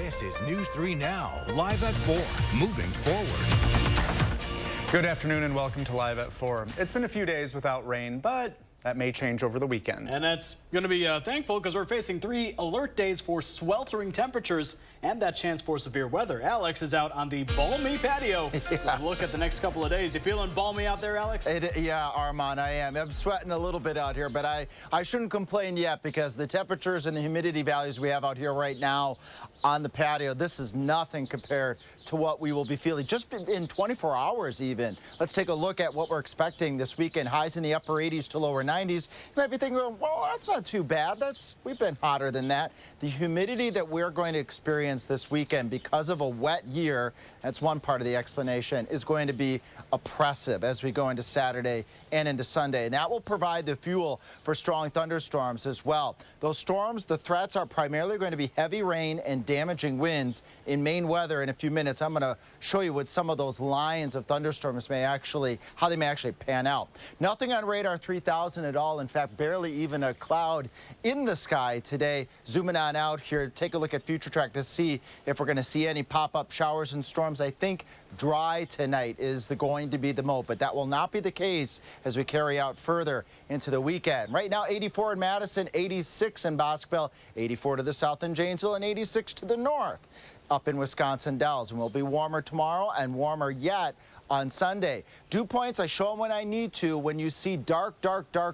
This is News 3 Now, live at 4, moving forward. Good afternoon and welcome to Live at 4. It's been a few days without rain, but that may change over the weekend. And that's going to be thankful because we're facing 3 alert days for sweltering temperatures and that chance for severe weather. Alex is out on the balmy patio. Yeah. Look at the next couple of days. You feeling balmy out there, Alex? Yeah, Armand, I am. I'm sweating a little bit out here, but I shouldn't complain yet because the temperatures and the humidity values we have out here right now on the patio, this is nothing compared to what we will be feeling just in 24 hours even. Let's take a look at what we're expecting this weekend. Highs in the upper 80s to lower 90s. You might be thinking, well, that's not too bad. We've been hotter than that. The humidity that we're going to experience this weekend because of a wet year, that's one part of the explanation, is going to be oppressive as we go into Saturday and into Sunday. And that will provide the fuel for strong thunderstorms as well. Those storms, the threats are primarily going to be heavy rain and damaging winds in Maine weather in a few minutes. I'm going to show you what some of those lines of thunderstorms how they may actually pan out. Nothing on radar 3000 at all. In fact, barely even a cloud in the sky today. Zooming on out here, take a look at future track to see if we're going to see any pop-up showers and storms. I think dry tonight is going to be the mode, but that will not be the case as we carry out further into the weekend. Right now, 84 in Madison, 86 in Bosqueville, 84 to the south in Janesville, and 86 to the north up in Wisconsin Dells. And we'll be warmer tomorrow and warmer yet on Sunday. Dew points, I show them when I need to. When you see dark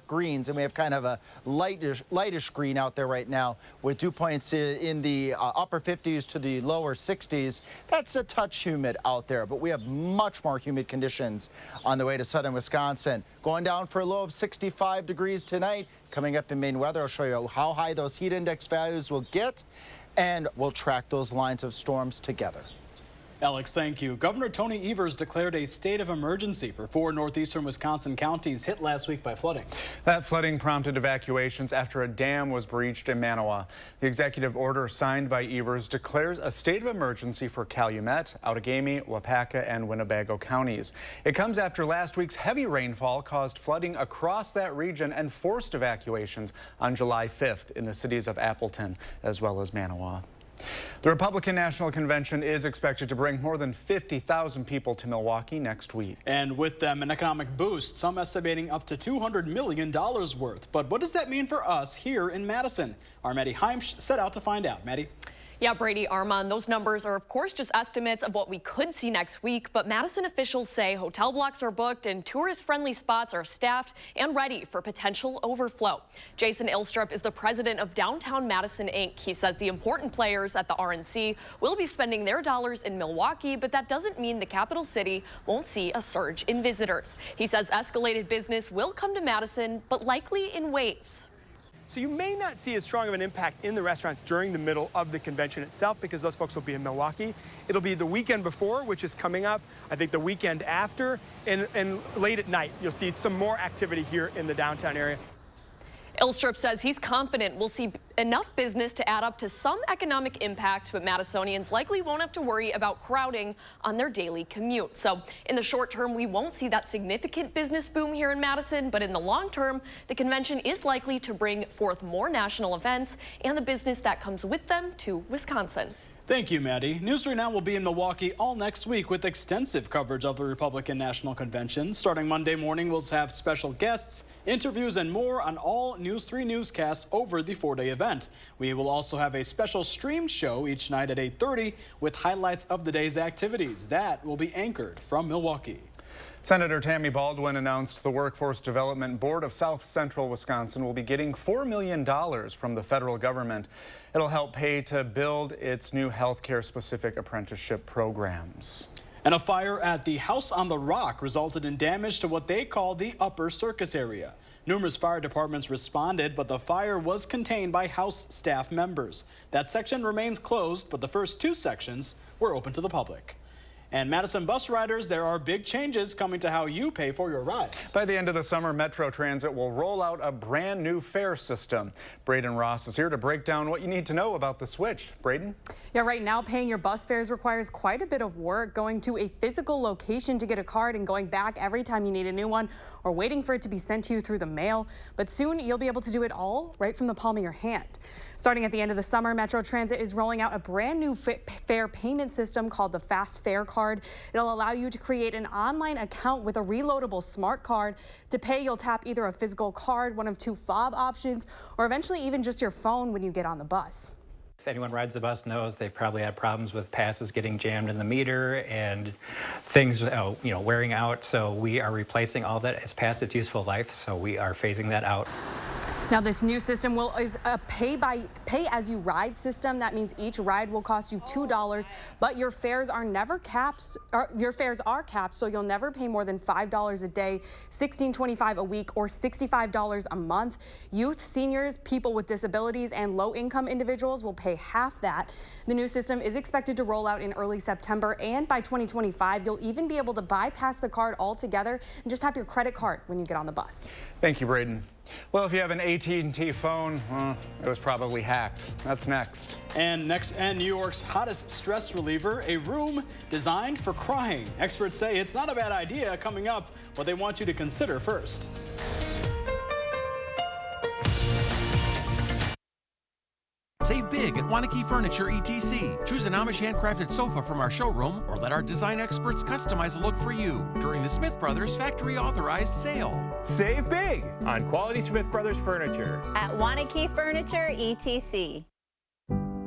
greens, and we have kind of a lightish green out there right now with dew points in the upper 50s to the lower 60s, that's a touch humid out there. But we have much more humid conditions on the way to southern Wisconsin. Going down for a low of 65 degrees tonight. Coming up in Maine weather, I'll show you how high those heat index values will get, and we'll track those lines of storms together. Alex, thank you. Governor Tony Evers declared a state of emergency for 4 northeastern Wisconsin counties hit last week by flooding. That flooding prompted evacuations after a dam was breached in Manawa. The executive order signed by Evers declares a state of emergency for Calumet, Outagamie, Wapaka, and Winnebago counties. It comes after last week's heavy rainfall caused flooding across that region and forced evacuations on July 5th in the cities of Appleton as well as Manawa. The Republican National Convention is expected to bring more than 50,000 people to Milwaukee next week. And with them, an economic boost, some estimating up to $200 million worth. But what does that mean for us here in Madison? Our Maddie Heimsch set out to find out. Maddie? Yeah, Brady, Armand, those numbers are, of course, just estimates of what we could see next week. But Madison officials say hotel blocks are booked and tourist-friendly spots are staffed and ready for potential overflow. Jason Ilstrup is the president of Downtown Madison, Inc. He says the important players at the RNC will be spending their dollars in Milwaukee, but that doesn't mean the capital city won't see a surge in visitors. He says escalated business will come to Madison, but likely in waves. So you may not see as strong of an impact in the restaurants during the middle of the convention itself because those folks will be in Milwaukee. It'll be the weekend before, which is coming up, I think the weekend after, and late at night. You'll see some more activity here in the downtown area. Ilstrup says he's confident we'll see enough business to add up to some economic impact, but Madisonians likely won't have to worry about crowding on their daily commute. So in the short term, we won't see that significant business boom here in Madison, but in the long term, the convention is likely to bring forth more national events and the business that comes with them to Wisconsin. Thank you, Maddie. News 3 Now will be in Milwaukee all next week with extensive coverage of the Republican National Convention. Starting Monday morning, we'll have special guests, interviews, and more on all News 3 newscasts over the 4-day event. We will also have a special streamed show each night at 8:30 with highlights of the day's activities. That will be anchored from Milwaukee. Senator Tammy Baldwin announced the Workforce Development Board of South Central Wisconsin will be getting $4 million from the federal government. It'll help pay to build its new healthcare-specific apprenticeship programs. And a fire at the House on the Rock resulted in damage to what they call the upper circus area. Numerous fire departments responded, but the fire was contained by House staff members. That section remains closed, but the first 2 sections were open to the public. And Madison bus riders, there are big changes coming to how you pay for your rides. By the end of the summer, Metro Transit will roll out a brand new fare system. Braden Ross is here to break down what you need to know about the switch. Braden? Yeah, right now paying your bus fares requires quite a bit of work, going to a physical location to get a card and going back every time you need a new one, or waiting for it to be sent to you through the mail. But soon you'll be able to do it all right from the palm of your hand. Starting at the end of the summer, Metro Transit is rolling out a brand new fare payment system called the Fast Fare Card. It'll allow you to create an online account with a reloadable smart card. To pay, you'll tap either a physical card, one of 2 fob options, or eventually even just your phone when you get on the bus. If anyone rides the bus knows they've probably had problems with passes getting jammed in the meter and things wearing out. So we are replacing all that. It's past its useful life, so we are phasing that out. Now, this new system is a pay-as-you-ride system. That means each ride will cost you $2, but your fares are never capped. Your fares are capped, so you'll never pay more than $5 a day, $16.25 a week, or $65 a month. Youth, seniors, people with disabilities, and low-income individuals will pay half that. The new system is expected to roll out in early September, and by 2025, you'll even be able to bypass the card altogether and just tap your credit card when you get on the bus. Thank you, Braden. Well, if you have an AT&T phone, it was probably hacked. That's next. And next, New York's hottest stress reliever, a room designed for crying. Experts say it's not a bad idea. Coming up, what they want you to consider first. Save big at Wanakee Furniture ETC. Choose an Amish handcrafted sofa from our showroom or let our design experts customize a look for you during the Smith Brothers factory authorized sale. Save big on quality Smith Brothers furniture at Wanakee Furniture ETC.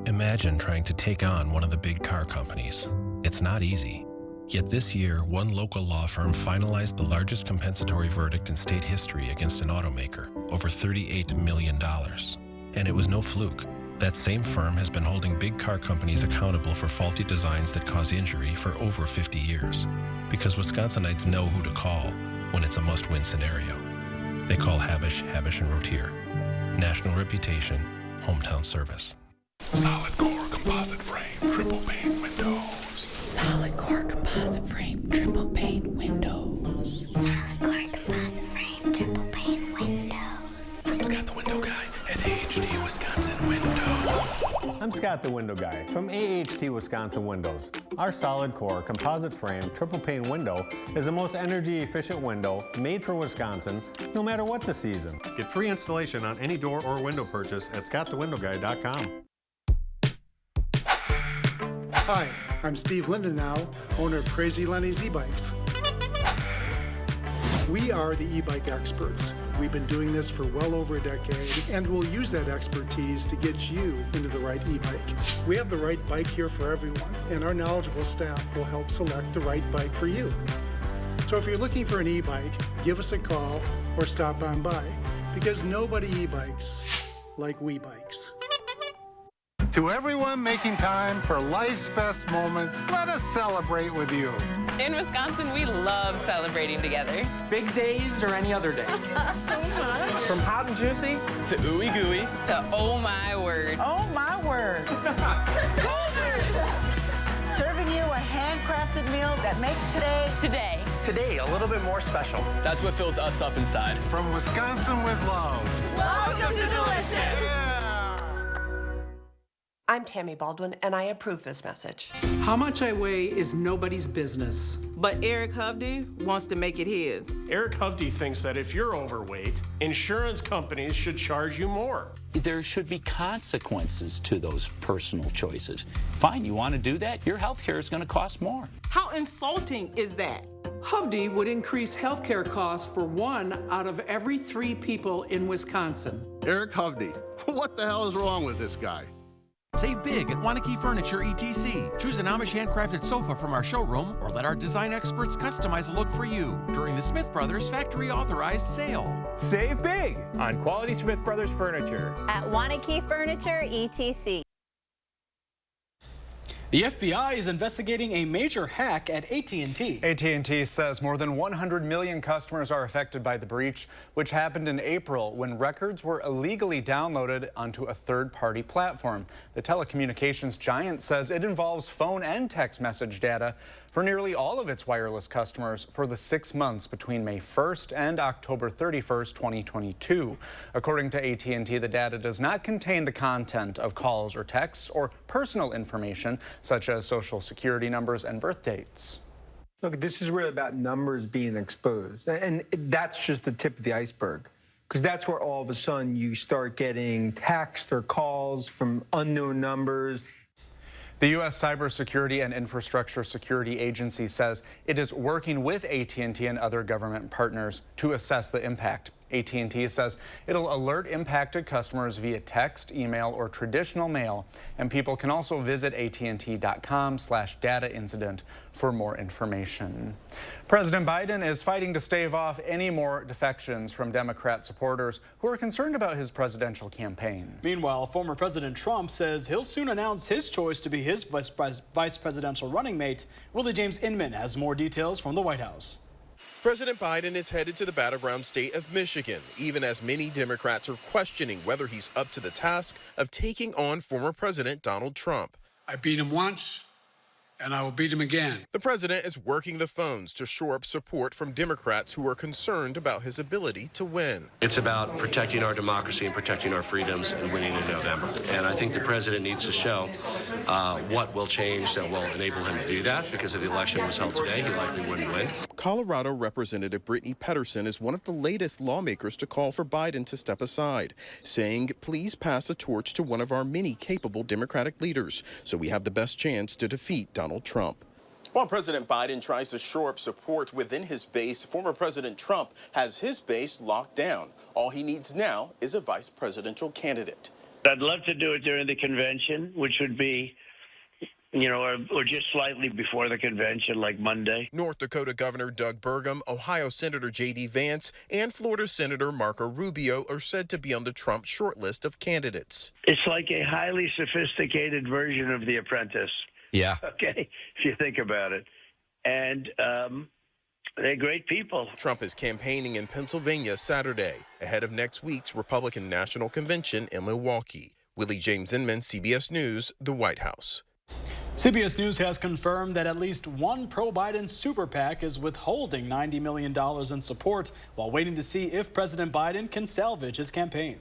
Imagine trying to take on one of the big car companies. It's not easy. Yet this year, one local law firm finalized the largest compensatory verdict in state history against an automaker, over $38 million. And it was no fluke. That same firm has been holding big car companies accountable for faulty designs that cause injury for over 50 years. Because Wisconsinites know who to call when it's a must-win scenario. They call Habish, Habish & Rotier. National reputation, hometown service. Solid core composite frame, triple pane windows. Solid core composite frame, triple pane windows. Solid core composite frame, triple pane windows. From Scott the Window Guy at AHT Wisconsin Window. I'm Scott the Window Guy from AHT Wisconsin Windows. Our solid core composite frame triple pane window is the most energy efficient window made for Wisconsin no matter what the season. Get free installation on any door or window purchase at scottthewindowguy.com. Hi, I'm Steve Lindenau, owner of Crazy Lenny's e-bikes. We are the e-bike experts. We've been doing this for well over a decade, and we'll use that expertise to get you into the right e-bike. We have the right bike here for everyone, and our knowledgeable staff will help select the right bike for you. So if you're looking for an e-bike, give us a call or stop on by, because nobody e-bikes like we bikes. To everyone making time for life's best moments, let us celebrate with you. In Wisconsin, we love celebrating together. Big days or any other day. So much. From hot and juicy to ooey gooey to oh my word. Oh my word. Serving you a handcrafted meal that makes today a little bit more special. That's what fills us up inside. From Wisconsin with love. Welcome to Delicious. Yeah. I'm Tammy Baldwin, and I approve this message. How much I weigh is nobody's business. But Eric Hovde wants to make it his. Eric Hovde thinks that if you're overweight, insurance companies should charge you more. There should be consequences to those personal choices. Fine, you want to do that? Your health care is going to cost more. How insulting is that? Hovde would increase health care costs for 1 out of every 3 people in Wisconsin. Eric Hovde, what the hell is wrong with this guy? Save big at Wanakee Furniture ETC. Choose an Amish handcrafted sofa from our showroom or let our design experts customize a look for you during the Smith Brothers factory authorized sale. Save big on quality Smith Brothers furniture at Wanakee Furniture ETC. The FBI is investigating a major hack at AT&T. AT&T says more than 100 million customers are affected by the breach, which happened in April when records were illegally downloaded onto a third-party platform. The telecommunications giant says it involves phone and text message data for nearly all of its wireless customers for the 6 months between May 1st and October 31st, 2022. According to AT&T, the data does not contain the content of calls or texts or personal information, such as social security numbers and birth dates. Look, this is really about numbers being exposed, and that's just the tip of the iceberg, because that's where all of a sudden you start getting texts or calls from unknown numbers. The U.S. Cybersecurity and Infrastructure Security Agency says it is working with AT&T and other government partners to assess the impact. AT&T says it'll alert impacted customers via text, email, or traditional mail, and people can also visit att.com/data incident for more information. President Biden is fighting to stave off any more defections from Democrat supporters who are concerned about his presidential campaign. Meanwhile, former President Trump says he'll soon announce his choice to be his vice presidential running mate. Willie James Inman has more details from the White House. President Biden is headed to the battleground state of Michigan, even as many Democrats are questioning whether he's up to the task of taking on former President Donald Trump. I beat him once, and I will beat him again. The president is working the phones to shore up support from Democrats who are concerned about his ability to win. It's about protecting our democracy and protecting our freedoms and winning in November. And I think the president needs to show what will change that will enable him to do that, because if the election was held today, he likely wouldn't win. Colorado Representative Brittany Pedersen is one of the latest lawmakers to call for Biden to step aside, saying, please pass the torch to one of our many capable Democratic leaders so we have the best chance to defeat Donald Trump. While President Biden tries to shore up support within his base, former President Trump has his base locked down. All he needs now is a vice presidential candidate. I'd love to do it during the convention, which would be, or just slightly before the convention, like Monday. North Dakota Governor Doug Burgum, Ohio Senator J.D. Vance, and Florida Senator Marco Rubio are said to be on the Trump shortlist of candidates. It's like a highly sophisticated version of The Apprentice. Yeah. Okay, if you think about it. And they're great people. Trump is campaigning in Pennsylvania Saturday, ahead of next week's Republican National Convention in Milwaukee. Willie James Inman, CBS News, the White House. CBS News has confirmed that at least one pro-Biden super PAC is withholding $90 million in support while waiting to see if President Biden can salvage his campaign.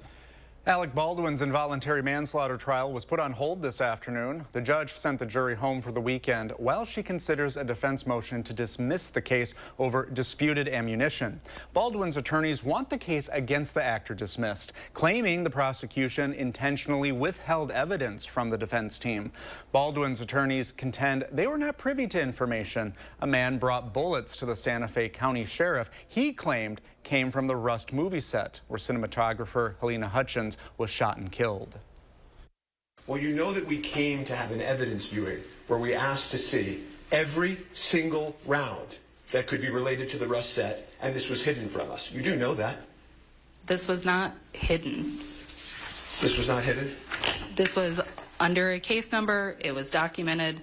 Alec Baldwin's involuntary manslaughter trial was put on hold this afternoon. The judge sent the jury home for the weekend while she considers a defense motion to dismiss the case over disputed ammunition. Baldwin's attorneys want the case against the actor dismissed, claiming the prosecution intentionally withheld evidence from the defense team. Baldwin's attorneys contend they were not privy to information. A man brought bullets to the Santa Fe County Sheriff he claimed came from the Rust movie set where cinematographer Helena Hutchins was shot and killed. Well, you know that we came to have an evidence viewing where we asked to see every single round that could be related to the Rust set, and this was hidden from us. You do know that. This was not hidden. This was not hidden? This was under a case number. It was documented.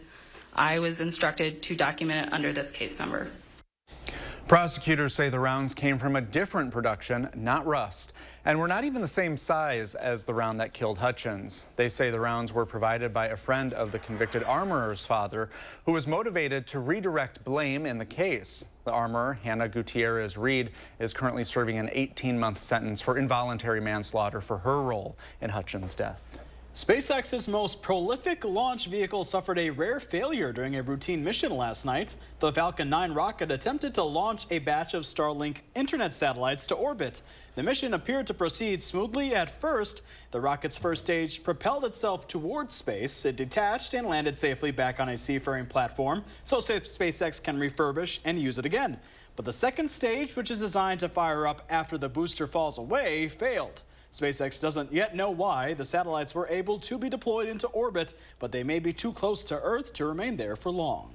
I was instructed to document it under this case number. Prosecutors say the rounds came from a different production, not Rust, and were not even the same size as the round that killed Hutchins. They say the rounds were provided by a friend of the convicted armorer's father, who was motivated to redirect blame in the case. The armorer, Hannah Gutierrez Reed, is currently serving an 18-month sentence for involuntary manslaughter for her role in Hutchins' death. SpaceX's most prolific launch vehicle suffered a rare failure during a routine mission last night. The Falcon 9 rocket attempted to launch a batch of Starlink internet satellites to orbit. The mission appeared to proceed smoothly at first. The rocket's first stage propelled itself towards space. It detached and landed safely back on a seafaring platform, so SpaceX can refurbish and use it again. But the second stage, which is designed to fire up after the booster falls away, failed. SpaceX doesn't yet know why the satellites were able to be deployed into orbit, but they may be too close to Earth to remain there for long.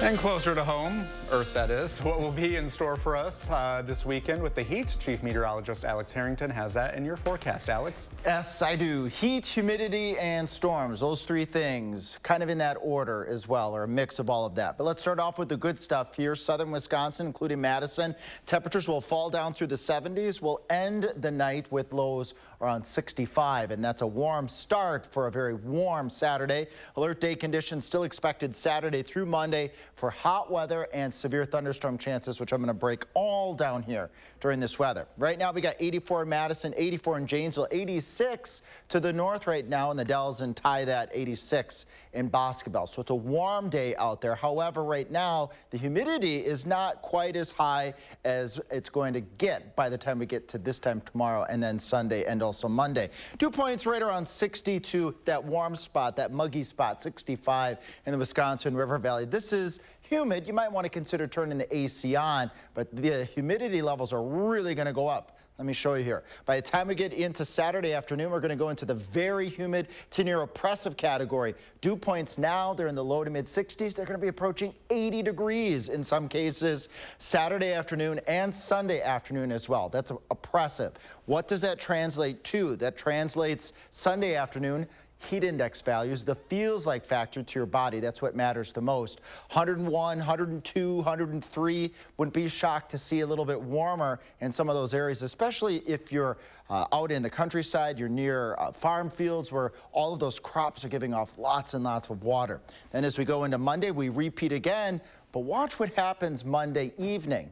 And closer to home, Earth that is, what will be in store for us this weekend with the heat? Chief Meteorologist Alex Harrington has that in your forecast, Alex. Yes, I do. Heat, humidity, and storms. Those three things, kind of in that order as well, or a mix of all of that. But let's start off with the good stuff here. Southern Wisconsin, including Madison. Temperatures will fall down through the 70s. We'll end the night with lows around 65, and that's a warm start for a very warm Saturday. Alert day conditions still expected Saturday through Monday for hot weather and severe thunderstorm chances, which I'm going to break all down here during this weather. Right now, we got 84 in Madison, 84 in Janesville, 86 to the north right now in the Dells, and tie that 86 in Boscobel. So it's a warm day out there. However, right now, the humidity is not quite as high as it's going to get by the time we get to this time tomorrow and then Sunday and also Monday. Dew points right around 62, that warm spot, that muggy spot, 65 in the Wisconsin River Valley. This is humid. You might want to consider turning the AC on, but the humidity levels are really going to go up. Let me show you here. By the time we get into Saturday afternoon, we're going to go into the very humid to near oppressive category. Dew points now, they're in the low to mid 60s. They're going to be approaching 80 degrees in some cases Saturday afternoon and Sunday afternoon as well. That's oppressive. What does that translate to? That translates Sunday afternoon. Heat index values, the feels like factor to your body. That's what matters the most. 101, 102, 103. Wouldn't be shocked to see a little bit warmer in some of those areas, especially if you're out in the countryside, you're near farm fields where all of those crops are giving off lots and lots of water. Then as we go into Monday, we repeat again, but watch what happens Monday evening.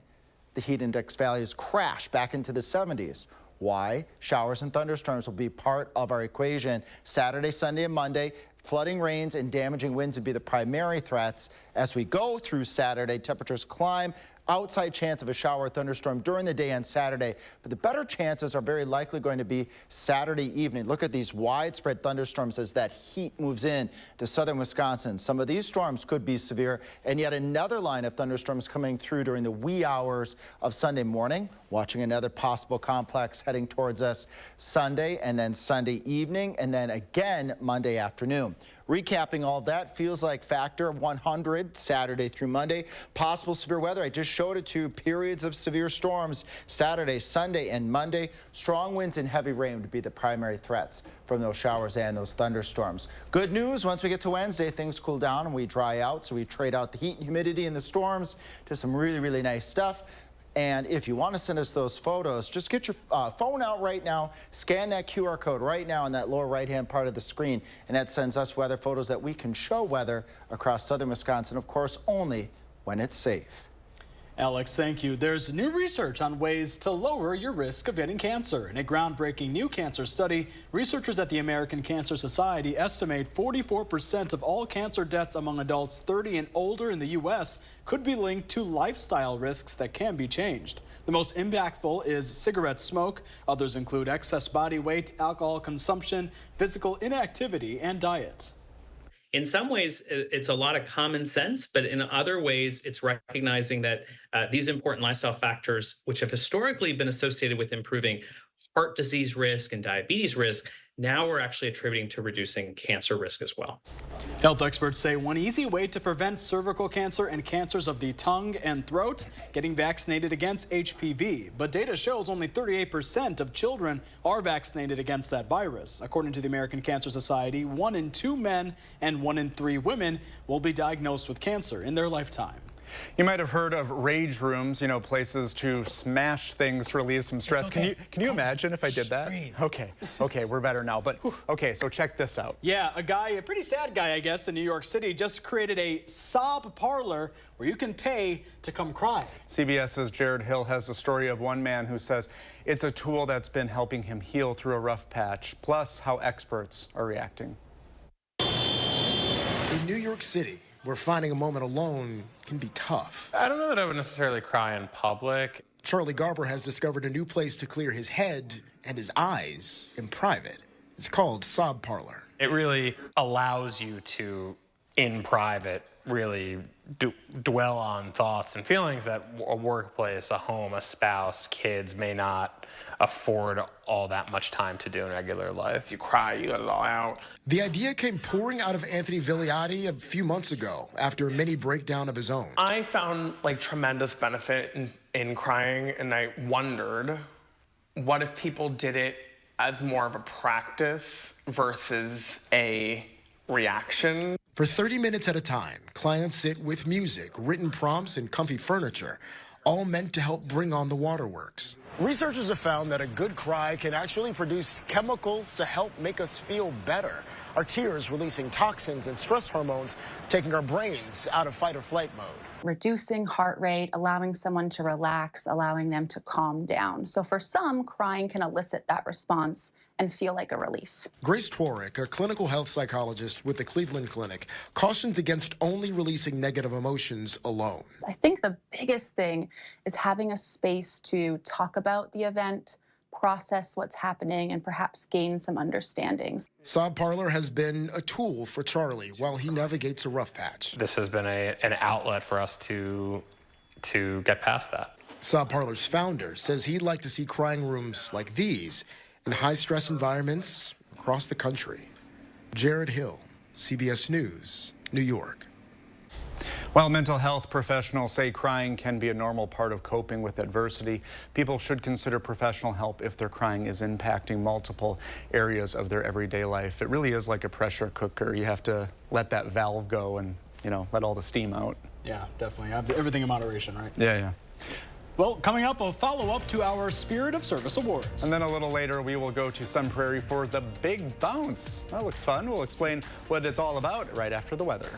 The heat index values crash back into the 70s. Why? Showers and thunderstorms will be part of our equation Saturday, Sunday, and Monday. Flooding rains and damaging winds would be the primary threats. As we go through Saturday, temperatures climb. Outside chance of a shower or thunderstorm during the day on Saturday, but the better chances are very likely going to be Saturday evening. Look at these widespread thunderstorms as that heat moves in to southern Wisconsin. Some of these storms could be severe, and yet another line of thunderstorms coming through during the wee hours of Sunday morning. Watching another possible complex heading towards us Sunday, and then Sunday evening, and then again Monday afternoon. Recapping all of that, feels like factor 100 Saturday through Monday. Possible severe weather, I just showed it to you. Periods of severe storms Saturday, Sunday, and Monday. Strong winds and heavy rain would be the primary threats from those showers and those thunderstorms. Good news, once we get to Wednesday, things cool down and we dry out. So we trade out the heat and humidity and the storms to some really, really nice stuff. And if you want to send us those photos, just get your phone out right now, scan that QR code right now in that lower right-hand part of the screen, and that sends us weather photos that we can show weather across southern Wisconsin, of course, only when it's safe. Alex, thank you. There's new research on ways to lower your risk of getting cancer. In a groundbreaking new cancer study, researchers at the American Cancer Society estimate 44% of all cancer deaths among adults 30 and older in the U.S. could be linked to lifestyle risks that can be changed. The most impactful is cigarette smoke. Others include excess body weight, alcohol consumption, physical inactivity, and diet. In some ways, it's a lot of common sense, but in other ways, it's recognizing that these important lifestyle factors, which have historically been associated with improving heart disease risk and diabetes risk, now we're actually attributing to reducing cancer risk as well. Health experts say one easy way to prevent cervical cancer and cancers of the tongue and throat, getting vaccinated against HPV. But data shows only 38% of children are vaccinated against that virus. According to the American Cancer Society, 1 in 2 men and 1 in 3 women will be diagnosed with cancer in their lifetime. You might have heard of rage rooms, you know, places to smash things to relieve some stress. Okay. Can you imagine if I did that? Okay, we're better now. But okay, so check this out. Yeah, a pretty sad guy, I guess, in New York City just created a sob parlor where you can pay to come cry. CBS's Jared Hill has the story of one man who says it's a tool that's been helping him heal through a rough patch, plus how experts are reacting. In New York City, where finding a moment alone can be tough. I don't know that I would necessarily cry in public. Charlie Garber has discovered a new place to clear his head and his eyes in private. It's called Sob Parlor. It really allows you to in private really dwell on thoughts and feelings that a workplace, a home, a spouse, kids may not afford all that much time to do in regular life. You cry, you let it all out. The idea came pouring out of Anthony Vigliotti a few months ago after a mini breakdown of his own. I found like tremendous benefit in crying, and I wondered, what if people did it as more of a practice versus a reaction? For 30 minutes at a time, clients sit with music, written prompts, and comfy furniture, all meant to help bring on the waterworks. Researchers have found that a good cry can actually produce chemicals to help make us feel better. Our tears releasing toxins and stress hormones, taking our brains out of fight or flight mode. Reducing heart rate, allowing someone to relax, allowing them to calm down. So for some, crying can elicit that response and feel like a relief. Grace Tworick, a clinical health psychologist with the Cleveland Clinic, cautions against only releasing negative emotions alone. I think the biggest thing is having a space to talk about the event, process what's happening, and perhaps gain some understandings. Sob Parlor has been a tool for Charlie while he navigates a rough patch. This has been an outlet for us to get past that. Sob Parlor's founder says he'd like to see crying rooms like these in high-stress environments across the country. Jared Hill, CBS News, New York. While mental health professionals say crying can be a normal part of coping with adversity, people should consider professional help if their crying is impacting multiple areas of their everyday life. It really is like a pressure cooker. You have to let that valve go and, let all the steam out. Yeah, definitely. Everything in moderation, right? Yeah. Well, coming up, a follow-up to our Spirit of Service Awards. And then a little later, we will go to Sun Prairie for the Big Bounce. That looks fun. We'll explain what it's all about right after the weather.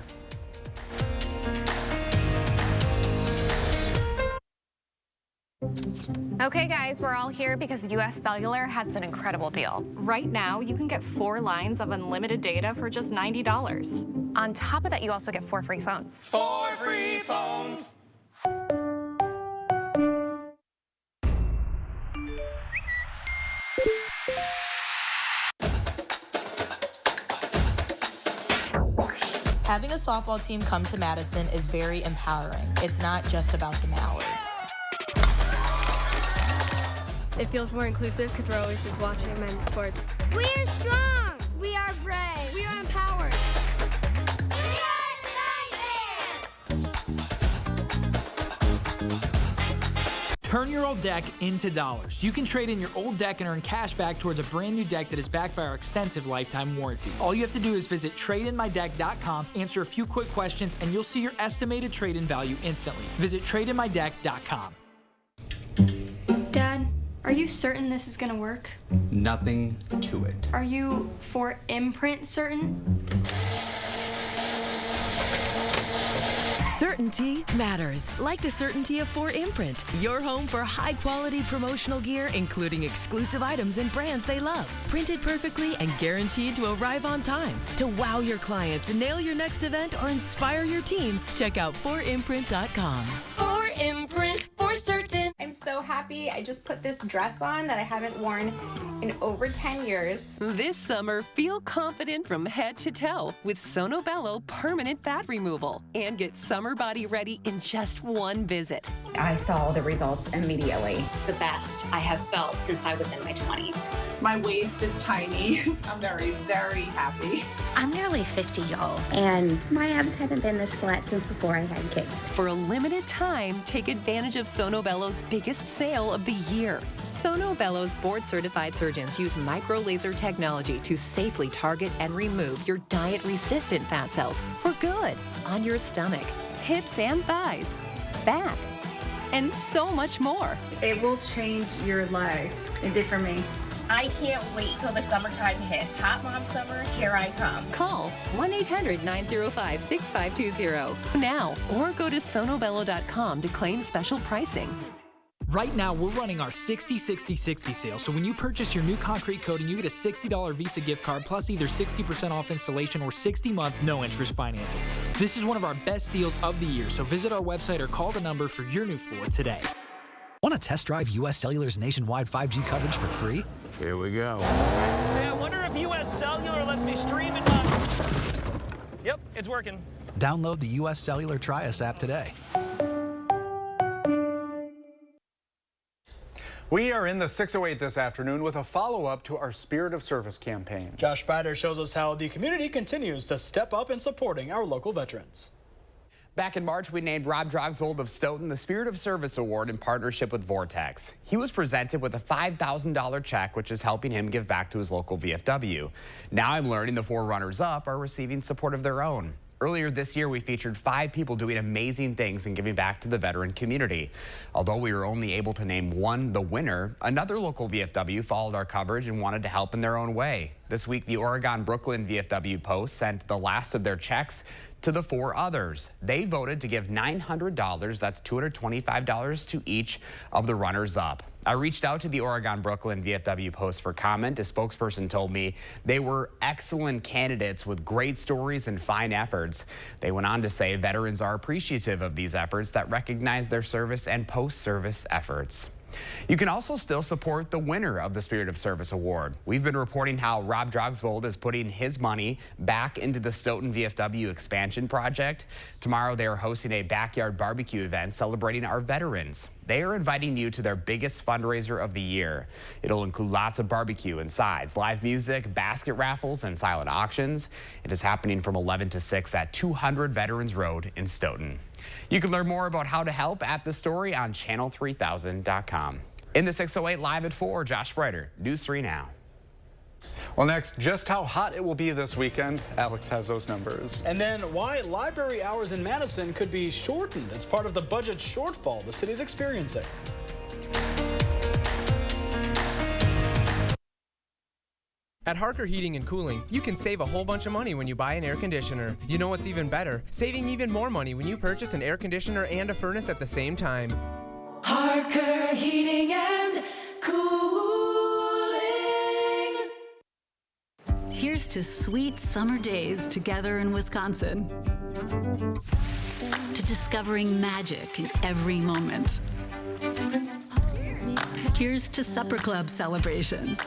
Okay, guys, we're all here because US Cellular has an incredible deal. Right now, you can get 4 lines of unlimited data for just $90. On top of that, you also get 4 free phones. 4 free phones. Having a softball team come to Madison is very empowering. It's not just about the Mallards. It feels more inclusive because we're always just watching men's sports. We are strong. We are brave. We are empowered. Turn your old deck into dollars. You can trade in your old deck and earn cash back towards a brand new deck that is backed by our extensive lifetime warranty. All you have to do is visit tradeinmydeck.com, answer a few quick questions, and you'll see your estimated trade-in value instantly. Visit tradeinmydeck.com. Dad, are you certain this is gonna work? Nothing to it. Are you for imprint certain? Certainty matters, like the certainty of 4imprint, your home for high-quality promotional gear, including exclusive items and brands they love. Printed perfectly and guaranteed to arrive on time. To wow your clients, nail your next event, or inspire your team, check out 4imprint.com. 4imprint, for certain. I'm so happy. I just put this dress on that I haven't worn in over 10 years. This summer, feel confident from head to toe with Sono Bello Permanent Fat Removal and get summer body ready in just one visit. I saw the results immediately. It's the best I have felt since I was in my 20s. My waist is tiny. I'm very, very happy. I'm nearly 50, y'all, and my abs haven't been this flat since before I had kids. For a limited time, take advantage of Sono Bello's biggest sale of the year. Sono Bello's board-certified surgeons use micro-laser technology to safely target and remove your diet-resistant fat cells for good on your stomach, hips and thighs, back, and so much more. It will change your life. It did for me. I can't wait till the summertime hit. Hot Mom Summer, here I come. Call 1-800-905-6520 now or go to sonobello.com to claim special pricing. Right now, we're running our 60-60-60 sale, so when you purchase your new concrete coating, you get a $60 Visa gift card plus either 60% off installation or 60-month no-interest financing. This is one of our best deals of the year, so visit our website or call the number for your new floor today. Want to test drive US Cellular's nationwide 5G coverage for free? Here we go. Hey, I wonder if US Cellular lets me stream in my... Yep, it's working. Download the U.S. Cellular Trius app today. We are in the 608 this afternoon with a follow-up to our Spirit of Service campaign. Josh Spider shows us how the community continues to step up in supporting our local veterans. Back in March, we named Rob Drogsvold of Stoughton the Spirit of Service Award in partnership with Vortex. He was presented with a $5,000 check, which is helping him give back to his local VFW. Now I'm learning the 4 runners-up are receiving support of their own. Earlier this year, we featured 5 people doing amazing things and giving back to the veteran community. Although we were only able to name one the winner, another local VFW followed our coverage and wanted to help in their own way. This week, the Oregon-Brooklyn VFW Post sent the last of their checks to the 4 others. They voted to give $900, that's $225 to each of the runners-up. I reached out to the Oregon-Brooklyn VFW Post for comment. A spokesperson told me they were excellent candidates with great stories and fine efforts. They went on to say veterans are appreciative of these efforts that recognize their service and post-service efforts. You can also still support the winner of the Spirit of Service Award. We've been reporting how Rob Drogsvold is putting his money back into the Stoughton VFW expansion project. Tomorrow they are hosting a backyard barbecue event celebrating our veterans. They are inviting you to their biggest fundraiser of the year. It'll include lots of barbecue and sides, live music, basket raffles, and silent auctions. It is happening from 11 to 6 at 200 Veterans Road in Stoughton. You can learn more about how to help at the story on channel3000.com. In the 608 live at 4, Josh Sprider, News 3 Now. Well, next, just how hot it will be this weekend. Alex has those numbers. And then why library hours in Madison could be shortened as part of the budget shortfall the city's experiencing. At Harker Heating and Cooling, you can save a whole bunch of money when you buy an air conditioner. You know what's even better? Saving even more money when you purchase an air conditioner and a furnace at the same time. Harker Heating and Cooling. Here's to sweet summer days together in Wisconsin. To discovering magic in every moment. Here's to supper club celebrations.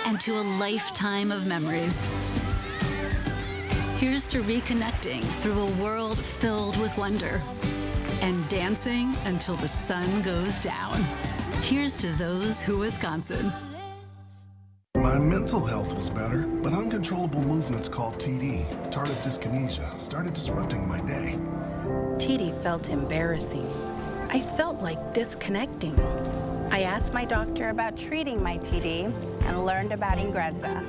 And to a lifetime of memories. Here's to reconnecting through a world filled with wonder. And dancing until the sun goes down. Here's to those who Wisconsin. My mental health was better, but uncontrollable movements called TD, tardive dyskinesia, started disrupting my day. TD felt embarrassing. I felt like disconnecting. I asked my doctor about treating my TD and learned about Ingrezza.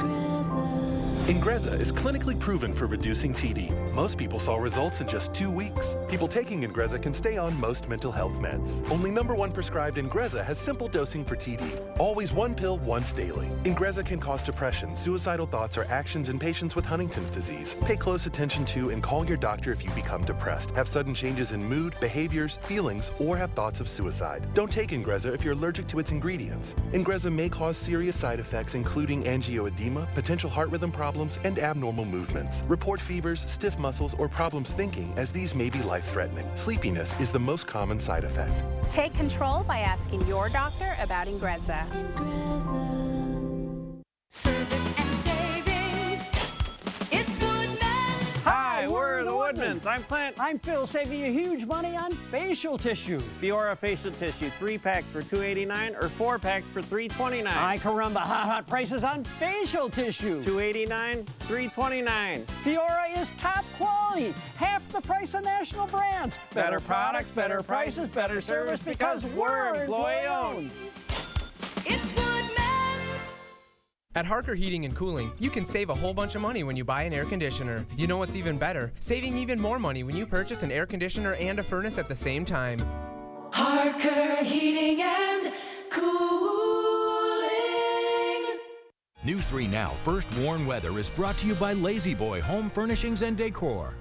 Ingrezza is clinically proven for reducing TD. Most people saw results in just 2 weeks. People taking Ingrezza can stay on most mental health meds. Only #1 prescribed Ingrezza has simple dosing for TD. Always 1 pill once daily. Ingrezza can cause depression, suicidal thoughts, or actions in patients with Huntington's disease. Pay close attention to and call your doctor if you become depressed, have sudden changes in mood, behaviors, feelings, or have thoughts of suicide. Don't take Ingrezza if you're allergic to its ingredients. Ingrezza may cause serious side effects including angioedema, potential heart rhythm problems, and abnormal movements. Report fevers, stiff muscles, or problems thinking, as these may be life-threatening. Sleepiness is the most common side effect. Take control by asking your doctor about Ingrezza. Service and savings. It's Woodman's. Hi, we're the Woodmans. I'm Clint. I'm Phil, saving you huge money on facial tissue. Fiora facial tissue, 3 packs for $2.89 or 4 packs for $3.29. Hi, caramba, hot prices on facial tissue. $2.89, $3.29. Fiora is top quality, half the price of national brands. Better products, better prices, better service because we're employee-owned. It's Woodman's. At Harker Heating and Cooling, you can save a whole bunch of money when you buy an air conditioner. You know what's even better? Saving even more money when you purchase an air conditioner and a furnace at the same time. Harker Heating and Cooling. News 3 Now First Warn Weather is brought to you by Lazy Boy Home Furnishings and Decor.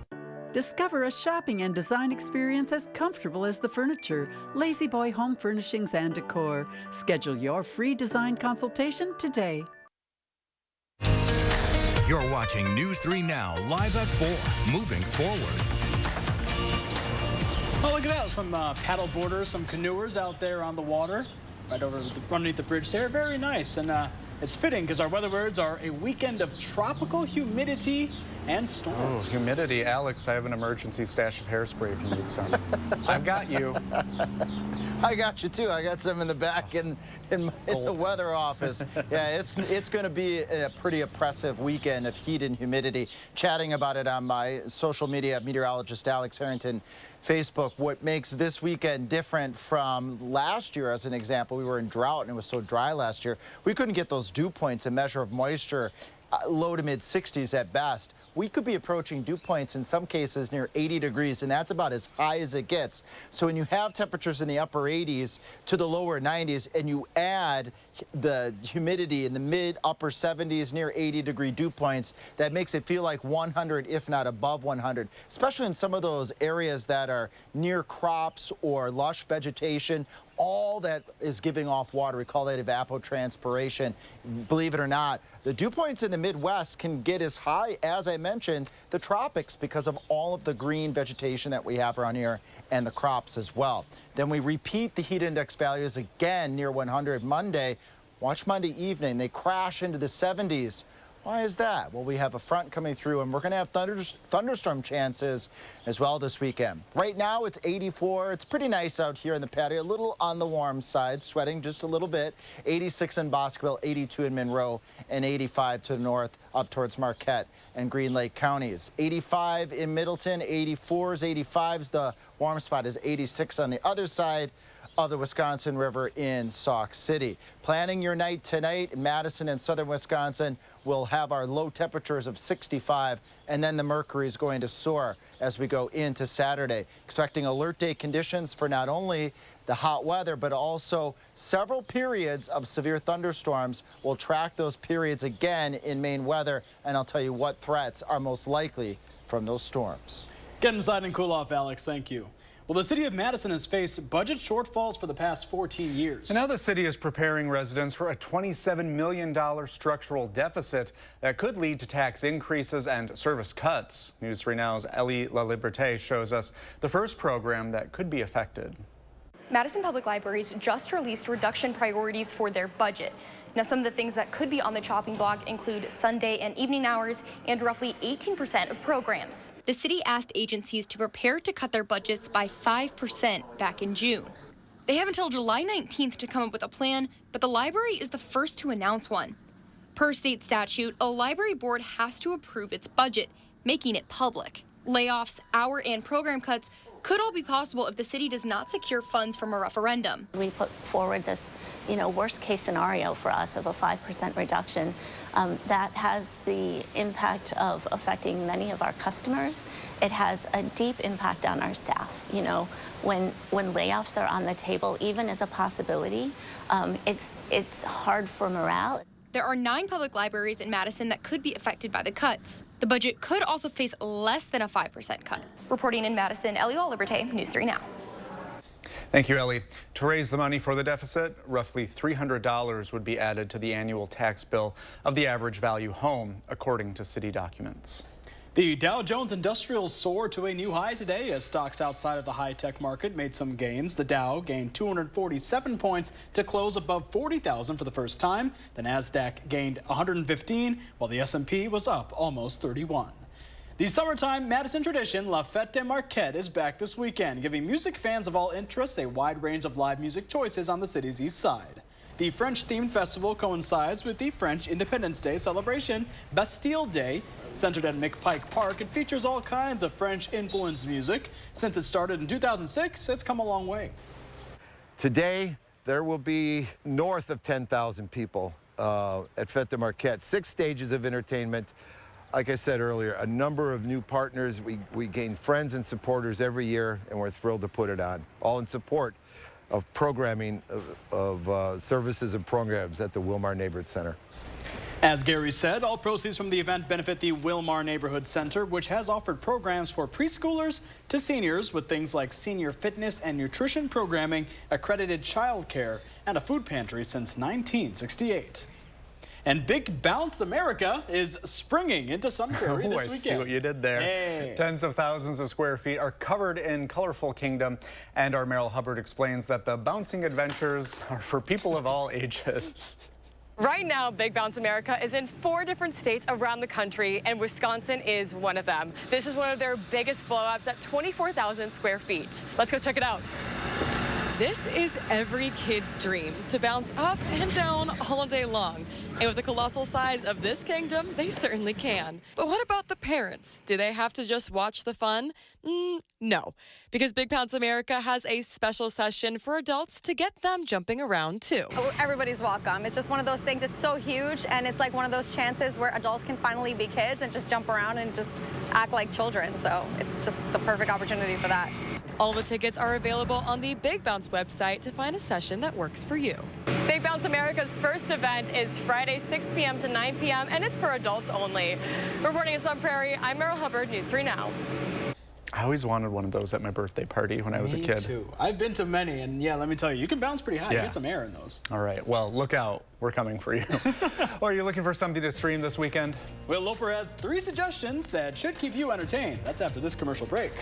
Discover a shopping and design experience as comfortable as the furniture. Lazy Boy Home Furnishings and Decor. Schedule your free design consultation today. You're watching News 3 Now live at 4, moving forward. Oh, look at that. Some paddle boarders, some canoers out there on the water, right over underneath the bridge there. Very nice. And It's fitting because our weather words are a weekend of tropical humidity and storms. Oh, humidity. Alex, I have an emergency stash of hairspray if you need some. I've got you. I got you too. I got some in the back in the weather office. Yeah, it's going to be a pretty oppressive weekend of heat and humidity. Chatting about it on my social media, meteorologist Alex Harrington Facebook. What makes this weekend different from last year, as an example, we were in drought and it was so dry last year. We couldn't get those dew points, a measure of moisture, low to mid 60s at best. We could be approaching dew points in some cases near 80 degrees, and that's about as high as it gets. So when you have temperatures in the upper 80s to the lower 90s, and you add the humidity in the mid upper 70s near 80-degree dew points, that makes it feel like 100, if not above 100, especially in some of those areas that are near crops or lush vegetation. All that is giving off water. We call that evapotranspiration. Believe it or not, the dew points in the Midwest can get as high as, I mentioned, the tropics because of all of the green vegetation that we have around here and the crops as well. Then we repeat the heat index values again near 100 Monday. Watch Monday evening. They crash into the 70s. Why is that? Well, we have a front coming through, and we're going to have thunderstorm chances as well this weekend. Right now, it's 84. It's pretty nice out here in the patio, a little on the warm side, sweating just a little bit. 86 in Bosqueville, 82 in Monroe, and 85 to the north up towards Marquette and Green Lake counties. 85 in Middleton, 84s, 85s. The warm spot is 86 on the other side of the Wisconsin River in Sauk City. Planning your night tonight in Madison and southern Wisconsin, we'll have our low temperatures of 65, and then the mercury is going to soar as we go into Saturday. Expecting alert day conditions for not only the hot weather, but also several periods of severe thunderstorms. We'll track those periods again in Maine weather, and I'll tell you what threats are most likely from those storms. Get inside and cool off, Alex. Thank you. Well, the city of Madison has faced budget shortfalls for the past 14 years. And now the city is preparing residents for a $27 million structural deficit that could lead to tax increases and service cuts. News 3 Now's Ellie LaLiberte shows us the first program that could be affected. Madison Public Libraries just released reduction priorities for their budget. Now, some of the things that could be on the chopping block include Sunday and evening hours and roughly 18% of programs. The city asked agencies to prepare to cut their budgets by 5% back in June. They have until July 19th to come up with a plan, but the library is the first to announce one. Per state statute, a library board has to approve its budget, making it public. Layoffs, hour and program cuts could all be possible if the city does not secure funds from a referendum. We put forward this, worst case scenario for us of a 5% reduction. That has the impact of affecting many of our customers. It has a deep impact on our staff. When layoffs are on the table, even as a possibility, it's hard for morale. There are 9 public libraries in Madison that could be affected by the cuts. The budget could also face less than a 5% cut. Reporting in Madison, Ellie LaLiberte, News 3 Now. Thank you, Ellie. To raise the money for the deficit, roughly $300 would be added to the annual tax bill of the average value home, according to city documents. The Dow Jones Industrials soared to a new high today as stocks outside of the high-tech market made some gains. The Dow gained 247 points to close above 40,000 for the first time. The Nasdaq gained 115, while the S&P was up almost 31. The summertime Madison tradition, La Fête de Marquette, is back this weekend, giving music fans of all interests a wide range of live music choices on the city's east side. The French-themed festival coincides with the French Independence Day celebration, Bastille Day. Centered at McPike Park, it features all kinds of French-influenced music. Since it started in 2006, it's come a long way. Today, there will be north of 10,000 people at Fête de Marquette. 6 stages of entertainment. Like I said earlier, a number of new partners. We gain friends and supporters every year, and we're thrilled to put it on, all in support of programming of services and programs at the Wilmar Neighborhood Center. As Gary said, all proceeds from the event benefit the Wilmar Neighborhood Center, which has offered programs for preschoolers to seniors with things like senior fitness and nutrition programming, accredited childcare, and a food pantry since 1968. And Big Bounce America is springing into Sun Prairie this weekend. I see what you did there. Hey. Tens of thousands of square feet are covered in colorful kingdom, and our Meryl Hubbard explains that the bouncing adventures are for people of all ages. Right now, Big Bounce America is in 4 different states around the country, and Wisconsin is one of them. This is one of their biggest blowups at 24,000 square feet. Let's go check it out. This is every kid's dream, to bounce up and down all day long. And with the colossal size of this kingdom, they certainly can. But what about the parents? Do they have to just watch the fun? No, because Big Bounce America has a special session for adults to get them jumping around too. Everybody's welcome. It's just one of those things. It's so huge, and it's like one of those chances where adults can finally be kids and just jump around and just act like children. So it's just the perfect opportunity for that. All the tickets are available on the Big Bounce website to find a session that works for you. Big Bounce America's first event is Friday, 6 p.m. to 9 p.m., and it's for adults only. Reporting in Sun Prairie, I'm Meryl Hubbard, News 3 Now. I always wanted one of those at my birthday party when I was a kid. Me too. I've been to many, and yeah, let me tell you, you can bounce pretty high. Yeah. Get some air in those. All right, well, look out. We're coming for you. Or are you looking for something to stream this weekend? Will Loper has 3 suggestions that should keep you entertained. That's after this commercial break.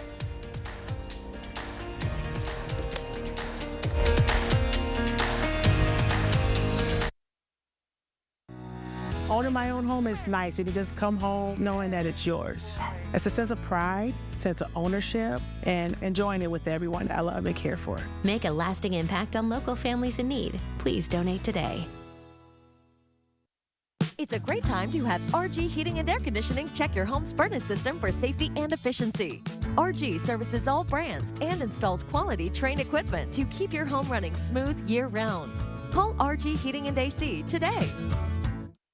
Owning my own home is nice. You can just come home knowing that it's yours. It's a sense of pride, sense of ownership, and enjoying it with everyone I love and care for. Make a lasting impact on local families in need. Please donate today. It's a great time to have RG Heating and Air Conditioning check your home's furnace system for safety and efficiency. RG services all brands and installs quality trained equipment to keep your home running smooth year-round. Call RG Heating and AC today.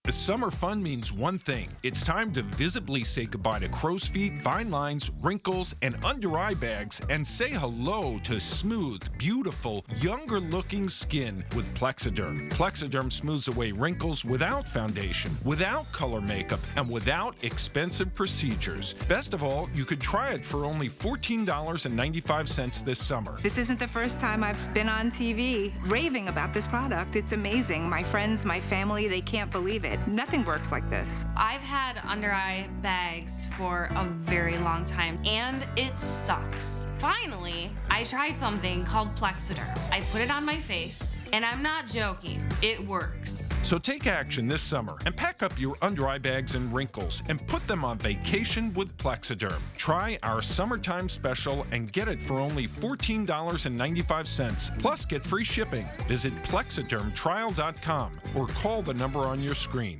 The summer fun means one thing. It's time to visibly say goodbye to crow's feet, fine lines, wrinkles, and under-eye bags, and say hello to smooth, beautiful, younger-looking skin with Plexiderm. Plexiderm smooths away wrinkles without foundation, without color makeup, and without expensive procedures. Best of all, you could try it for only $14.95 this summer. This isn't the first time I've been on TV raving about this product. It's amazing. My friends, my family, they can't believe it. Nothing works like this. I've had under eye bags for a very long time, and it sucks. Finally, I tried something called Plexiderm. I put it on my face, and I'm not joking, it works. So take action this summer and pack up your under-eye bags and wrinkles and put them on vacation with Plexiderm. Try our summertime special and get it for only $14.95, plus get free shipping. Visit plexidermtrial.com or call the number on your screen.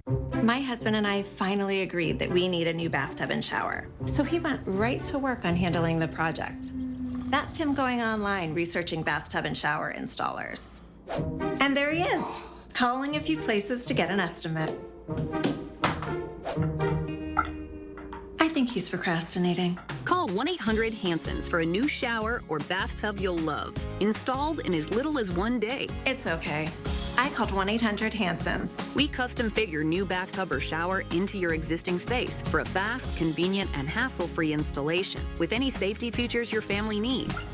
My husband and I finally agreed that we need a new bathtub and shower. So he went right to work on handling the project. That's him going online researching bathtub and shower installers. And there he is, calling a few places to get an estimate. I think he's procrastinating. Call 1-800-HANSONS for a new shower or bathtub you'll love. Installed in as little as 1 day. It's okay. I called 1-800-HANSONS. We custom fit your new bathtub or shower into your existing space for a fast, convenient, and hassle-free installation with any safety features your family needs.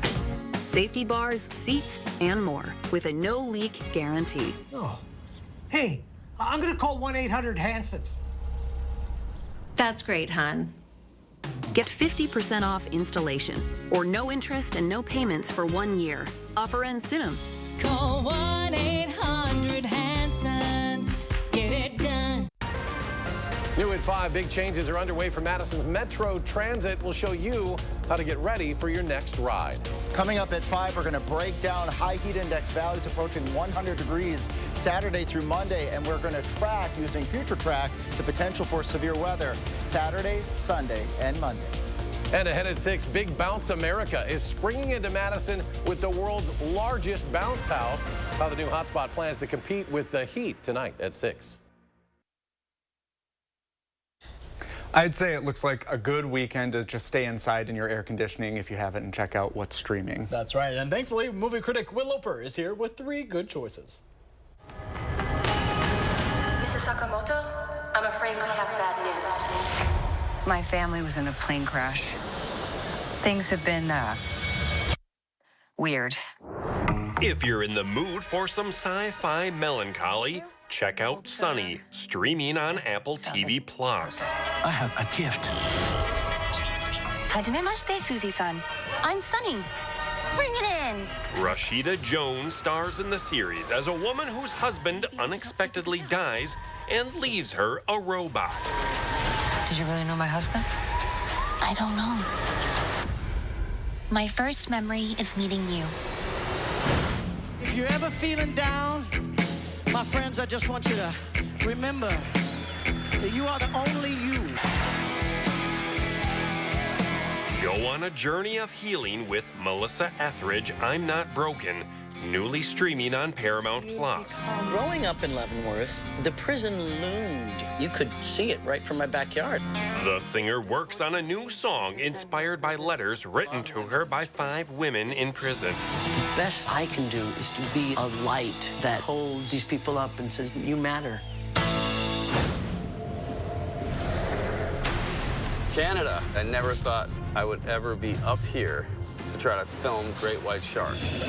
Safety bars, seats, and more with a no-leak guarantee. Oh, hey, I'm gonna call 1-800-HANSONS. That's great, hon. Get 50% off installation or no interest and no payments for 1 year. Offer ends soon. Call 1-800-HANSONS. Get it done. New at 5, big changes are underway for Madison's Metro Transit. We'll show you how to get ready for your next ride. Coming up at 5, we're going to break down high heat index values approaching 100 degrees Saturday through Monday, and we're going to track, using Future Track, the potential for severe weather Saturday, Sunday, and Monday. And ahead at 6, Big Bounce America is springing into Madison with the world's largest bounce house. How the new hotspot plans to compete with the heat tonight at 6. I'd say it looks like a good weekend to just stay inside in your air conditioning if you haven't and check out what's streaming. That's right, and thankfully, movie critic Will Loper is here with 3 good choices. Mrs. Sakamoto, I'm afraid I have bad news. My family was in a plane crash. Things have been, weird. If you're in the mood for some sci-fi melancholy, check out Sunny, streaming on Apple TV+. I have a gift. Hajimemashite, Susie-san. I'm Sunny. Bring it in. Rashida Jones stars in the series as a woman whose husband unexpectedly dies and leaves her a robot. Did you really know my husband? I don't know. My first memory is meeting you. If you're ever feeling down, my friends, I just want you to remember that you are the only you. Go on a journey of healing with Melissa Etheridge, I'm Not Broken, newly streaming on Paramount+. Growing up in Leavenworth, the prison loomed. You could see it right from my backyard. The singer works on a new song inspired by letters written to her by 5 women in prison. The best I can do is to be a light that holds these people up and says, you matter. Canada. I never thought I would ever be up here to try to film great white sharks.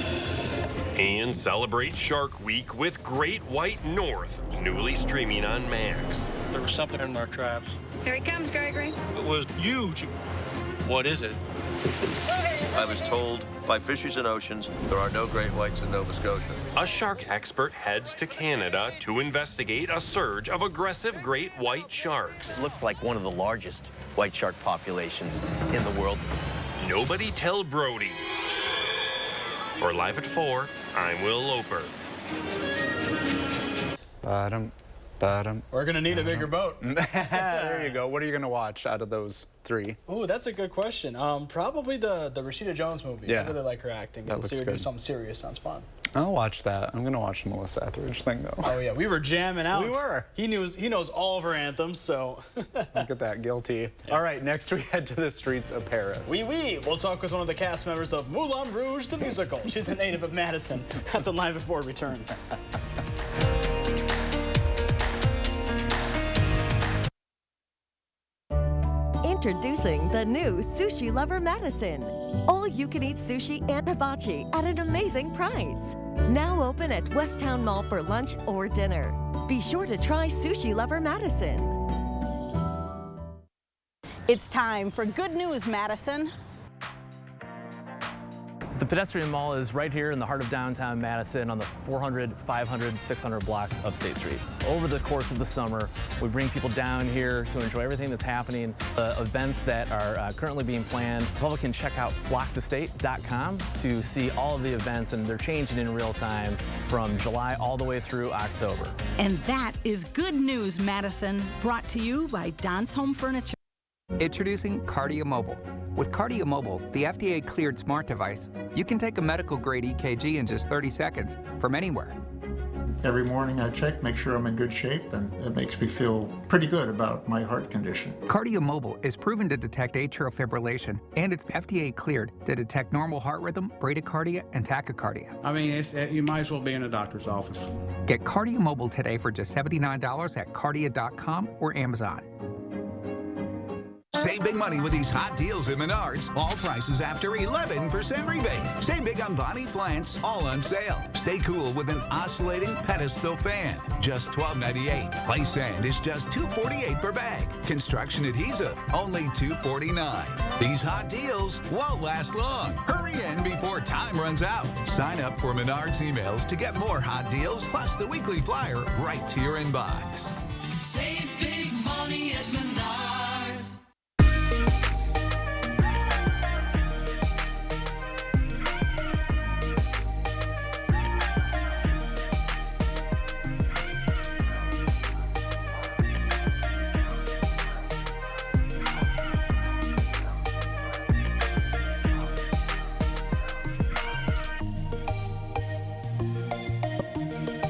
And celebrate Shark Week with Great White North, newly streaming on Max. There was something in our traps. Here he comes, Gregory. It was huge. What is it? I was told by Fisheries and Oceans there are no great whites in Nova Scotia. A shark expert heads to Canada to investigate a surge of aggressive great white sharks. It looks like one of the largest white shark populations in the world. Nobody tell Brody. For Live at 4, I'm Will Loper. We're gonna need a bigger boat. There you go. What are you gonna watch out of those 3? Ooh, that's a good question. Probably the Rashida Jones movie. Yeah. I really like her acting. That looks see her good. do something serious. Sounds fun. I'll watch that. I'm gonna watch the Melissa Etheridge thing though. Oh yeah, we were jamming out. We were. He knows all of her anthems, so. Look at that, guilty. Yeah. All right, next we head to the streets of Paris. We'll talk with one of the cast members of Moulin Rouge, the musical. She's a native of Madison. That's when Live at 4 returns. Introducing the new Sushi Lover Madison. All-you-can-eat sushi and hibachi at an amazing price. Now open at Westtown Mall for lunch or dinner. Be sure to try Sushi Lover Madison. It's time for Good News, Madison. The pedestrian mall is right here in the heart of downtown Madison on the 400, 500, 600 blocks of State Street. Over the course of the summer, we bring people down here to enjoy everything that's happening, the events that are currently being planned. People can check out flocktostate.com to see all of the events, and they're changing in real time from July all the way through October. And that is Good News, Madison, brought to you by Don's Home Furniture. Introducing Cardia Mobile. With Cardia Mobile, the FDA-cleared smart device, you can take a medical-grade EKG in just 30 seconds from anywhere. Every morning I check, make sure I'm in good shape, and it makes me feel pretty good about my heart condition. Cardia Mobile is proven to detect atrial fibrillation, and it's FDA-cleared to detect normal heart rhythm, bradycardia, and tachycardia. I mean, you might as well be in a doctor's office. Get Cardia Mobile today for just $79 at cardia.com or Amazon. Save big money with these hot deals at Menards. All prices after 11% rebate. Save big on Bonnie plants, all on sale. Stay cool with an oscillating pedestal fan, just $12.98. Play sand is just $2.48 per bag. Construction adhesive, only $2.49. These hot deals won't last long. Hurry in before time runs out. Sign up for Menards emails to get more hot deals, plus the weekly flyer right to your inbox. Save big money at Menards.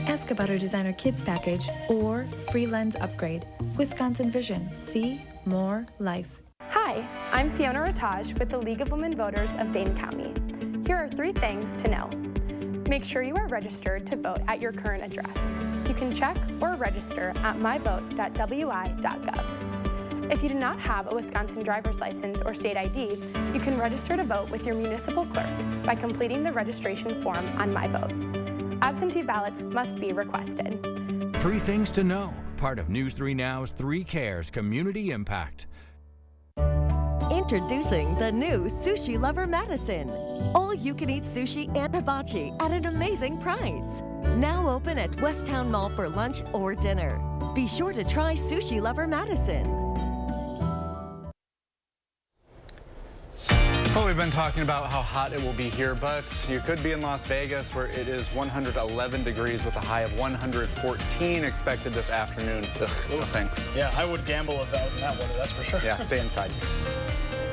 Ask about our designer kids package or free lens upgrade. Wisconsin Vision. See more life. Hi, I'm Fiona Rataj with the League of Women Voters of Dane County. Here are 3 things to know. Make sure you are registered to vote at your current address. You can check or register at myvote.wi.gov. If you do not have a Wisconsin driver's license or state ID, you can register to vote with your municipal clerk by completing the registration form on MyVote. Absentee ballots must be requested. 3 things to know, part of News 3 Now's 3 Cares Community Impact. Introducing the new Sushi Lover Madison. All you can eat sushi and hibachi at an amazing price. Now open at Westtown Mall for lunch or dinner. Be sure to try Sushi Lover Madison. Well, we've been talking about how hot it will be here, but you could be in Las Vegas where it is 111 degrees with a high of 114 expected this afternoon. Ugh, no thanks. Yeah, I would gamble if I was in that weather, that's for sure. Yeah, stay inside.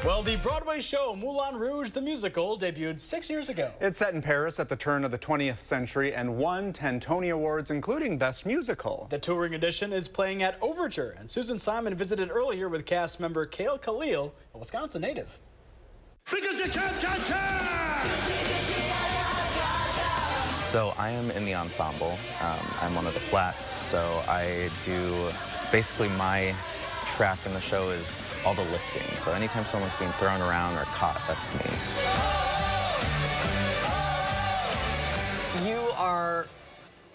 Well, the Broadway show Moulin Rouge, the musical, debuted 6 years ago. It's set in Paris at the turn of the 20th century and won 10 Tony Awards, including Best Musical. The touring edition is playing at Overture, and Susan Simon visited earlier with cast member Cale Khalil, a Wisconsin native. Because you can't. So I am in the ensemble. I'm one of the flats, so I do, basically my track in the show is all the lifting. So anytime someone's being thrown around or caught, that's me. You are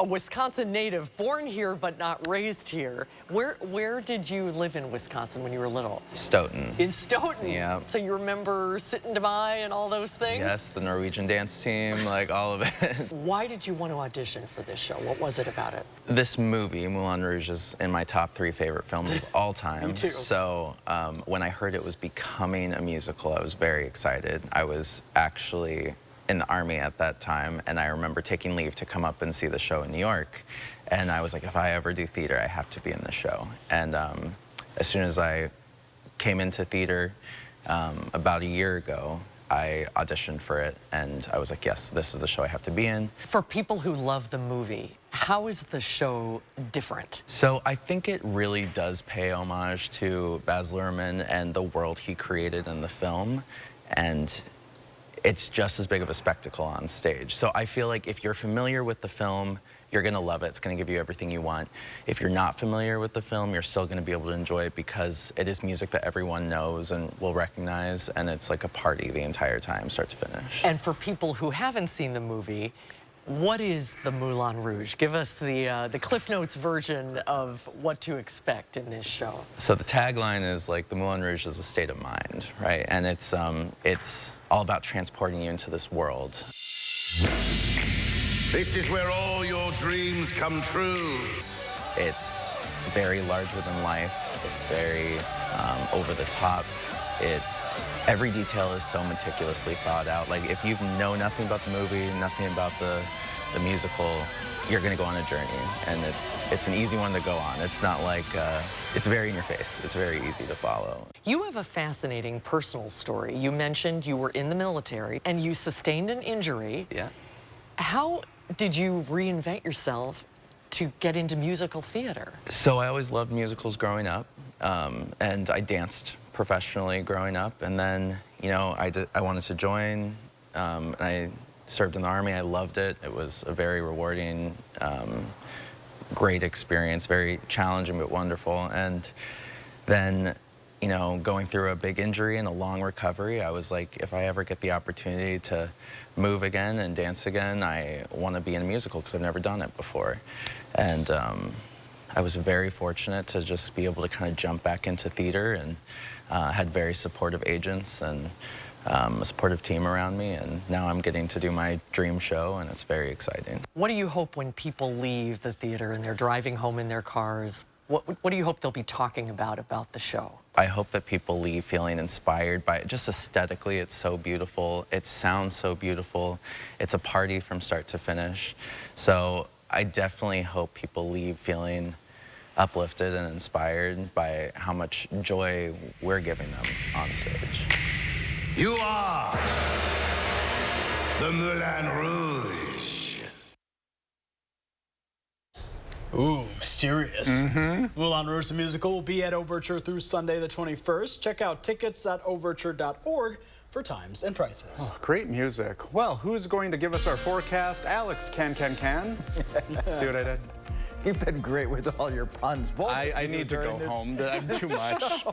a Wisconsin native, born here but not raised here. Where did you live in Wisconsin when you were little? Stoughton. In Stoughton? Yeah. So you remember sitting to buy and all those things? Yes, the Norwegian dance team, like all of it. Why did you want to audition for this show? What was it about it? This movie, Moulin Rouge, is in my top 3 favorite films of all time. Me too. So when I heard it was becoming a musical, I was very excited. I was actually in the Army at that time, and I remember taking leave to come up and see the show in New York. And I was like, if I ever do theater, I have to be in the show. And as soon as I came into theater about a year ago, I auditioned for it, and I was like, yes, this is the show I have to be in. For people who love the movie, how is the show different? So I think it really does pay homage to Baz Luhrmann and the world he created in the film, and it's just as big of a spectacle on stage. So I feel like if you're familiar with the film, you're gonna love it. It's gonna give you everything you want. If you're not familiar with the film, you're still gonna be able to enjoy it because it is music that everyone knows and will recognize, and it's like a party the entire time, start to finish. And for people who haven't seen the movie, what is the Moulin Rouge? Give us the Cliff Notes version of what to expect in this show. So the tagline is like, the Moulin Rouge is a state of mind, right? And it's all about transporting you into this world. This is where all your dreams come true. It's very larger than life. It's very over the top. Every detail is so meticulously thought out. Like if you know nothing about the movie, nothing about the musical, you're gonna go on a journey, and it's an easy one to go on. It's not like, it's very in your face. It's very easy to follow. You have a fascinating personal story. You mentioned you were in the military and you sustained an injury. Yeah. How did you reinvent yourself to get into musical theater? So I always loved musicals growing up, and I danced professionally growing up, and then, you know, I wanted to join, and I served in the Army. I loved it. It was a very rewarding, great experience, very challenging but wonderful. And then, you know, going through a big injury and a long recovery, I was like, if I ever get the opportunity to move again and dance again, I want to be in a musical because I've never done it before. And I was very fortunate to just be able to kind of jump back into theater, and had very supportive agents and a supportive team around me, and now I'm getting to do my dream show, and it's very exciting. What do you hope when people leave the theater and they're driving home in their cars? What do you hope they'll be talking about the show? I hope that people leave feeling inspired by it. Just aesthetically, it's so beautiful. It sounds so beautiful. It's a party from start to finish. So I definitely hope people leave feeling uplifted and inspired by how much joy we're giving them on stage. You are the Moulin Rouge. Ooh, mysterious. Moulin Rouge the musical will be at Overture through Sunday the 21st. Check out tickets.overture.org for times and prices. Oh, great music. Well, who's going to give us our forecast? Alex can. See what I did? You've been great with all your puns. I need to go home. I'm too much.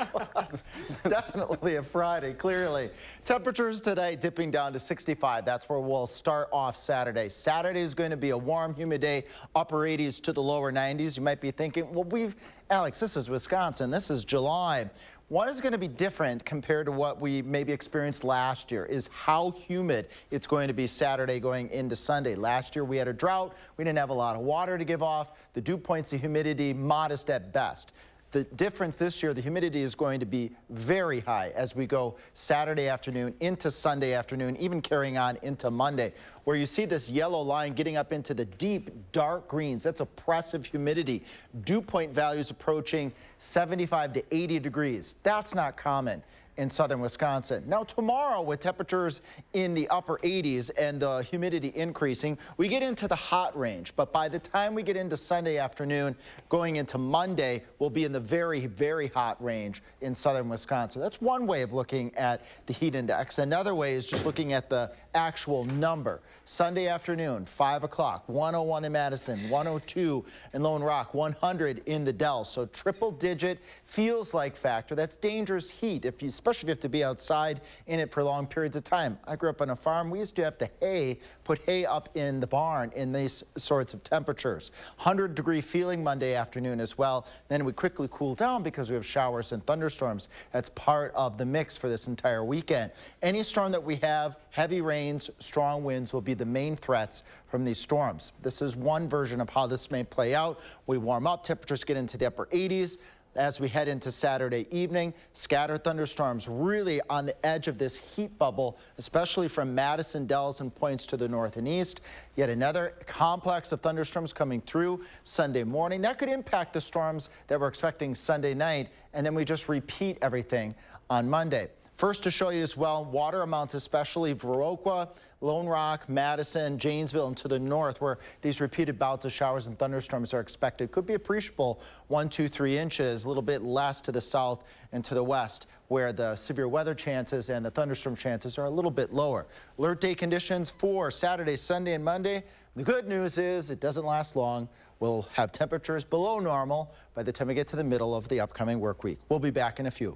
Definitely a Friday, clearly. Temperatures today dipping down to 65. That's where we'll start off Saturday. Saturday is going to be a warm, humid day, upper 80s to the lower 90s. You might be thinking, well, Alex, this is Wisconsin. This is July. One is going to be different compared to what we maybe experienced last year, is how humid it's going to be Saturday going into Sunday. Last year we had a drought. We didn't have a lot of water to give off. The dew points, the humidity, modest at best. The difference this year, the humidity is going to be very high as we go Saturday afternoon into Sunday afternoon, even carrying on into Monday, where you see this yellow line getting up into the deep, dark greens. That's oppressive humidity. Dew point values approaching 75 to 80 degrees. That's not common in southern Wisconsin. Now tomorrow, with temperatures in the upper 80s and the humidity increasing, we get into the hot range. But by the time we get into Sunday afternoon, going into Monday, we'll be in the very, very hot range in southern Wisconsin. That's one way of looking at the heat index. Another way is just looking at the actual number. Sunday afternoon, 5 o'clock, 101 in Madison, 102 in Lone Rock, 100 in the Dells. So triple digit feels like factor. That's dangerous heat, especially if you have to be outside in it for long periods of time. I grew up on a farm. We used to have to put hay up in the barn in these sorts of temperatures. 100-degree feeling Monday afternoon as well. Then we quickly cool down because we have showers and thunderstorms. That's part of the mix for this entire weekend. Any storm that we have, heavy rains, strong winds will be the main threats from these storms. This is one version of how this may play out. We warm up, temperatures get into the upper 80s. As we head into Saturday evening, scattered thunderstorms really on the edge of this heat bubble, especially from Madison, Dells, and points to the north and east. Yet another complex of thunderstorms coming through Sunday morning. That could impact the storms that we're expecting Sunday night, and then we just repeat everything on Monday. First to show you as well, water amounts, especially Viroqua, Lone Rock, Madison, Janesville, and to the north, where these repeated bouts of showers and thunderstorms are expected. Could be appreciable 1, 2, 3 inches, a little bit less to the south and to the west, where the severe weather chances and the thunderstorm chances are a little bit lower. Alert day conditions for Saturday, Sunday, and Monday. The good news is it doesn't last long. We'll have temperatures below normal by the time we get to the middle of the upcoming work week. We'll be back in a few.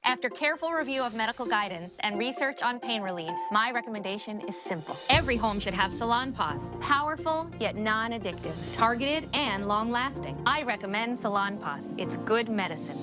After careful review of medical guidance and research on pain relief, my recommendation is simple. Every home should have Salon Paws. Powerful, yet non-addictive. Targeted and long-lasting. I recommend Salon Paws. It's good medicine.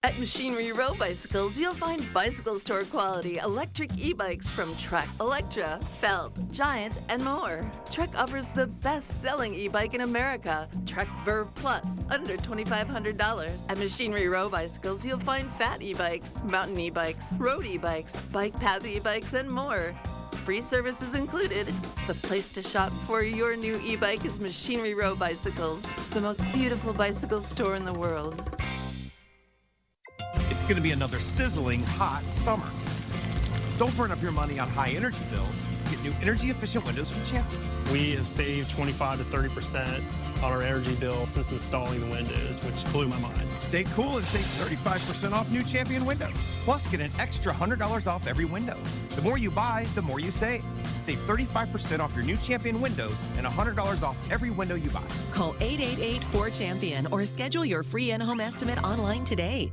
At Machinery Row Bicycles, you'll find bicycle store quality electric e-bikes from Trek, Electra, Felt, Giant, and more. Trek offers the best-selling e-bike in America, Trek Verve Plus, under $2,500. At Machinery Row Bicycles, you'll find fat e-bikes, mountain e-bikes, road e-bikes, bike path e-bikes, and more. Free services included. The place to shop for your new e-bike is Machinery Row Bicycles, the most beautiful bicycle store in the world. It's going to be another sizzling hot summer. Don't burn up your money on high energy bills. Get new energy-efficient windows from Champion. We have saved 25 to 30% on our energy bill since installing the windows, which blew my mind. Stay cool and save 35% off new Champion windows. Plus, get an extra $100 off every window. The more you buy, the more you save. Save 35% off your new Champion windows and $100 off every window you buy. Call 888-4CHAMPION or schedule your free in-home estimate online today.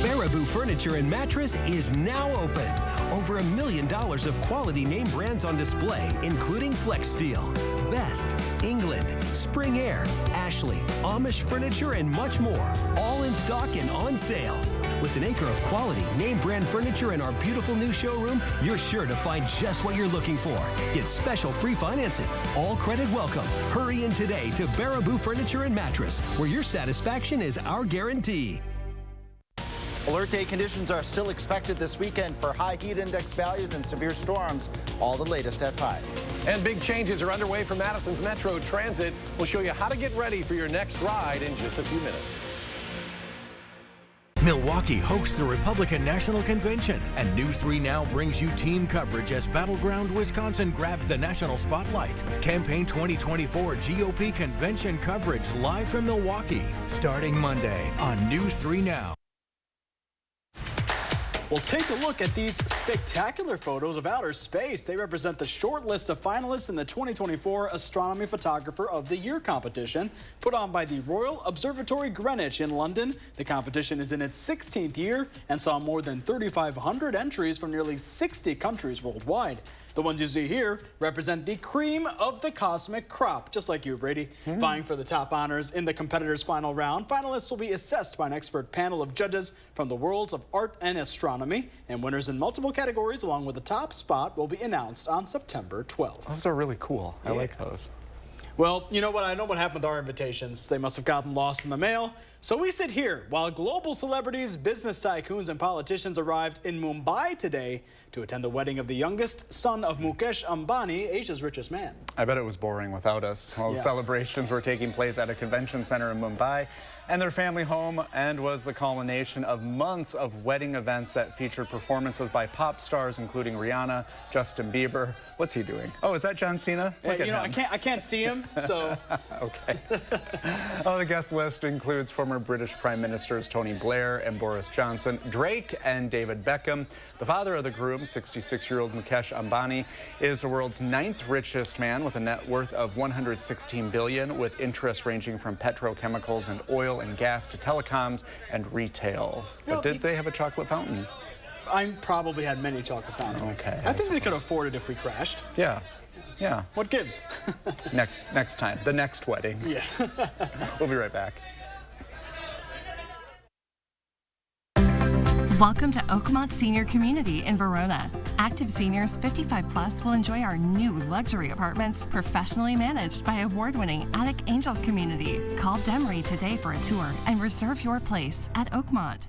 Baraboo Furniture and Mattress is now open. Over $1 million of quality name brands on display, including Flex Steel, Best, England, Spring Air, Ashley, Amish Furniture, and much more. All in stock and on sale. With an acre of quality name brand furniture in our beautiful new showroom, you're sure to find just what you're looking for. Get special free financing. All credit welcome. Hurry in today to Baraboo Furniture and Mattress, where your satisfaction is our guarantee. Alert day conditions are still expected this weekend for high heat index values and severe storms. All the latest at 5. And big changes are underway for Madison's Metro Transit. We'll show you how to get ready for your next ride in just a few minutes. Milwaukee hosts the Republican National Convention, and News 3 Now brings you team coverage as Battleground Wisconsin grabs the national spotlight. Campaign 2024 GOP convention coverage live from Milwaukee, starting Monday on News 3 Now. We'll take a look at these spectacular photos of outer space. They represent the short list of finalists in the 2024 Astronomy Photographer of the Year competition, put on by the Royal Observatory Greenwich in London. The competition is in its 16th year and saw more than 3,500 entries from nearly 60 countries worldwide. The ones you see here represent the cream of the cosmic crop, just like you, Brady. Vying for the top honors in the competitors' final round, finalists will be assessed by an expert panel of judges from the worlds of art and astronomy, and winners in multiple categories along with the top spot will be announced on September 12th. Those are really cool. I like those. Well, you know what? I know what happened with our invitations. They must have gotten lost in the mail. So we sit here while global celebrities, business tycoons, and politicians arrived in Mumbai today to attend the wedding of the youngest son of Mukesh Ambani, Asia's richest man. I bet it was boring without us. Well, the celebrations were taking place at a convention center in Mumbai and their family home, and was the culmination of months of wedding events that featured performances by pop stars including Rihanna, Justin Bieber. What's he doing? Oh, is that John Cena? Look at him. I can't see him, so. Okay. The guest list includes former British Prime Ministers Tony Blair and Boris Johnson, Drake and David Beckham. The father of the groom, 66-year-old Mukesh Ambani, is the world's 9th richest man with a net worth of $116 billion, with interests ranging from petrochemicals and oil and gas to telecoms and retail. But did they have a chocolate fountain? I probably had many chocolate fountains. Okay. I think they could afford it if we crashed. Yeah. Yeah. What gives? Next time. The next wedding. Yeah. We'll be right back. Welcome to Oakmont Senior Community in Verona. Active seniors 55 plus will enjoy our new luxury apartments, professionally managed by award-winning Attic Angel Community. Call Demery today for a tour and reserve your place at Oakmont.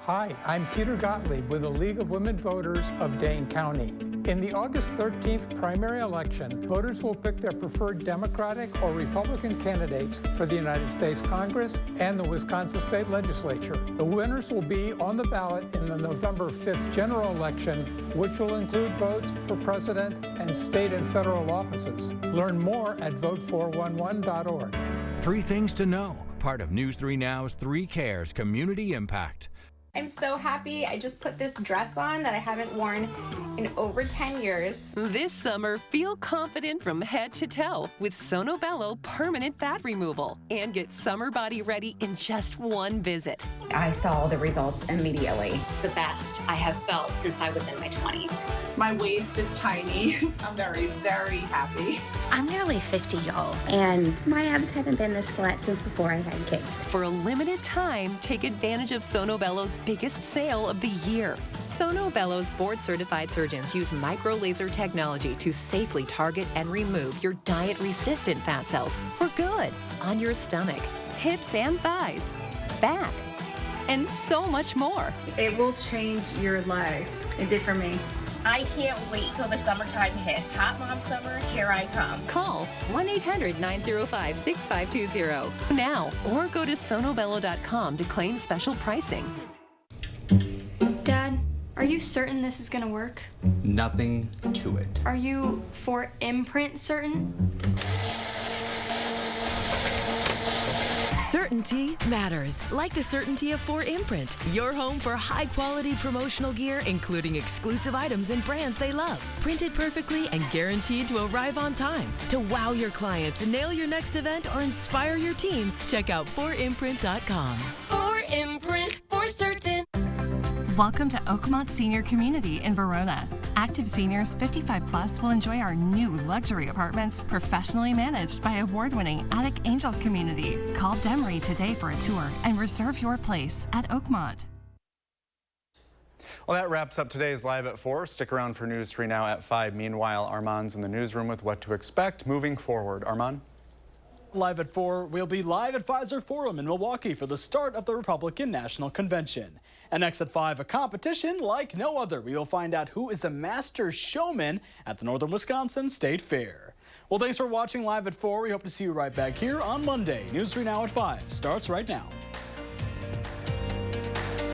Hi, I'm Peter Gottlieb with the League of Women Voters of Dane County. In the August 13th primary election, voters will pick their preferred Democratic or Republican candidates for the United States Congress and the Wisconsin State Legislature. The winners will be on the ballot in the November 5th general election, which will include votes for president and state and federal offices. Learn more at vote411.org. 3 things to know, part of News 3 Now's 3 Cares Community Impact. I'm so happy. I just put this dress on that I haven't worn in over 10 years. This summer, feel confident from head to toe with Sono Bello Permanent Fat Removal and get summer body ready in just 1 visit. I saw the results immediately. It's the best I have felt since I was in my 20s. My waist is tiny. I'm very, very happy. I'm nearly 50, y'all, and my abs haven't been this flat since before I had kids. For a limited time, take advantage of Sono Bello's biggest sale of the year. Sono Bello's board-certified surgeons use micro-laser technology to safely target and remove your diet-resistant fat cells for good on your stomach, hips and thighs, back, and so much more. It will change your life. It did for me. I can't wait till the summertime hit. Hot Mom Summer, here I come. Call 1-800-905-6520 now or go to sonobello.com to claim special pricing. Dad, are you certain this is gonna work? Nothing to it. Are you for imprint certain? Certainty matters, like the certainty of 4imprint, your home for high-quality promotional gear, including exclusive items and brands they love. Printed perfectly and guaranteed to arrive on time. To wow your clients, nail your next event, or inspire your team, check out 4imprint.com. 4imprint for certain. Welcome to Oakmont Senior Community in Verona. Active seniors 55 plus will enjoy our new luxury apartments, professionally managed by award-winning Attic Angel Community. Call Demery today for a tour and reserve your place at Oakmont. Well, that wraps up today's Live at 4. Stick around for News 3 Now at 5. Meanwhile, Armand's in the newsroom with what to expect moving forward. Armand? Live at 4, we'll be live at Pfizer Forum in Milwaukee for the start of the Republican National Convention. And next at 5, a competition like no other. We will find out who is the master showman at the Northern Wisconsin State Fair. Well, thanks for watching Live at 4. We hope to see you right back here on Monday. News 3 Now at 5 starts right now.